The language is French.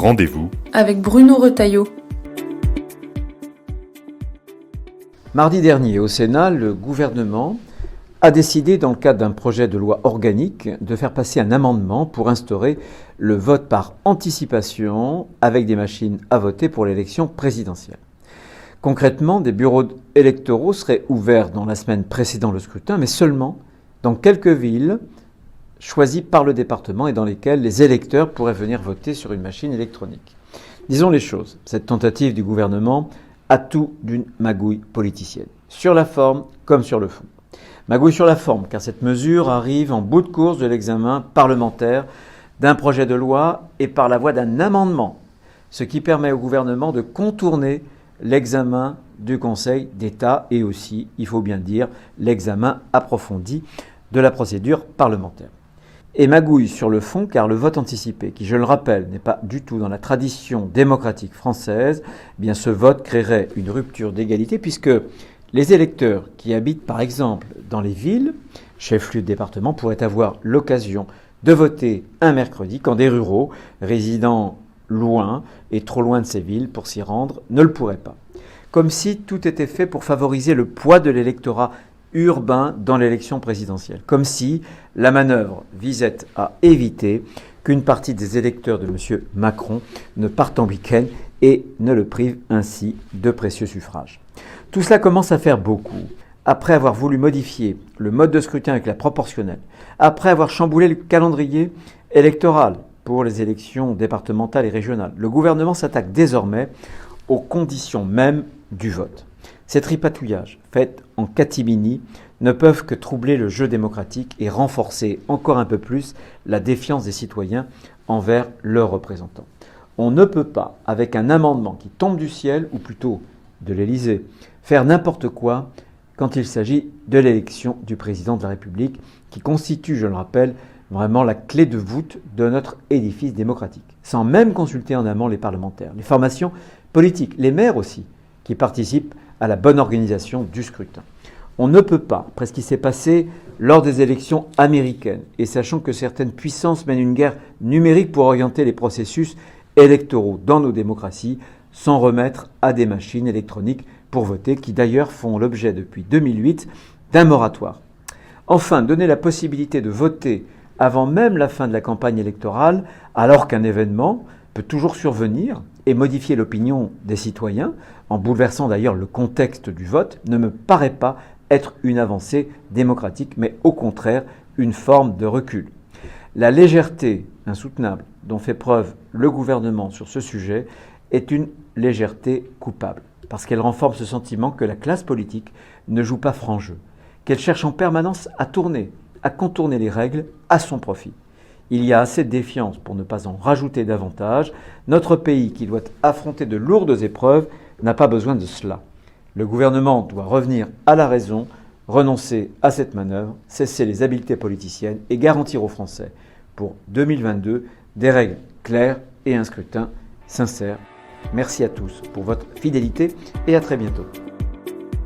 Rendez-vous avec Bruno Retailleau. Mardi dernier, au Sénat, le gouvernement a décidé, dans le cadre d'un projet de loi organique, de faire passer un amendement pour instaurer le vote par anticipation avec des machines à voter pour l'élection présidentielle. Concrètement, des bureaux électoraux seraient ouverts dans la semaine précédant le scrutin, mais seulement dans quelques villes choisies par le département et dans lesquelles les électeurs pourraient venir voter sur une machine électronique. Disons les choses, cette tentative du gouvernement a tout d'une magouille politicienne, sur la forme comme sur le fond. Magouille sur la forme, car cette mesure arrive en bout de course de l'examen parlementaire d'un projet de loi et par la voie d'un amendement, ce qui permet au gouvernement de contourner l'examen du Conseil d'État et aussi, il faut bien le dire, l'examen approfondi de la procédure parlementaire. Et magouille sur le fond, car le vote anticipé, qui je le rappelle n'est pas du tout dans la tradition démocratique française, eh bien ce vote créerait une rupture d'égalité puisque les électeurs qui habitent par exemple dans les villes, chefs-lieux de département, pourraient avoir l'occasion de voter un mercredi quand des ruraux résidant loin et trop loin de ces villes pour s'y rendre ne le pourraient pas. Comme si tout était fait pour favoriser le poids de l'électorat urbain dans l'élection présidentielle. Comme si la manœuvre visait à éviter qu'une partie des électeurs de M. Macron ne partent en week-end et ne le privent ainsi de précieux suffrages. Tout cela commence à faire beaucoup. Après avoir voulu modifier le mode de scrutin avec la proportionnelle, après avoir chamboulé le calendrier électoral pour les élections départementales et régionales, le gouvernement s'attaque désormais aux conditions mêmes du vote. Ces tripatouillages, faits en catimini, ne peuvent que troubler le jeu démocratique et renforcer encore un peu plus la défiance des citoyens envers leurs représentants. On ne peut pas, avec un amendement qui tombe du ciel, ou plutôt de l'Élysée, faire n'importe quoi quand il s'agit de l'élection du président de la République, qui constitue, je le rappelle, vraiment la clé de voûte de notre édifice démocratique, sans même consulter en amont les parlementaires, les formations politiques, les maires aussi, qui participent à la bonne organisation du scrutin. On ne peut pas, après ce qui s'est passé lors des élections américaines, et sachant que certaines puissances mènent une guerre numérique pour orienter les processus électoraux dans nos démocraties, s'en remettre à des machines électroniques pour voter, qui d'ailleurs font l'objet depuis 2008 d'un moratoire. Enfin, donner la possibilité de voter avant même la fin de la campagne électorale, alors qu'un événement peut toujours survenir et modifier l'opinion des citoyens, en bouleversant d'ailleurs le contexte du vote, ne me paraît pas être une avancée démocratique, mais au contraire une forme de recul. La légèreté insoutenable dont fait preuve le gouvernement sur ce sujet est une légèreté coupable, parce qu'elle renforce ce sentiment que la classe politique ne joue pas franc jeu, qu'elle cherche en permanence à contourner les règles à son profit. Il y a assez de défiance pour ne pas en rajouter davantage. Notre pays, qui doit affronter de lourdes épreuves, n'a pas besoin de cela. Le gouvernement doit revenir à la raison, renoncer à cette manœuvre, cesser les habiletés politiciennes et garantir aux Français, pour 2022, des règles claires et un scrutin sincère. Merci à tous pour votre fidélité et à très bientôt.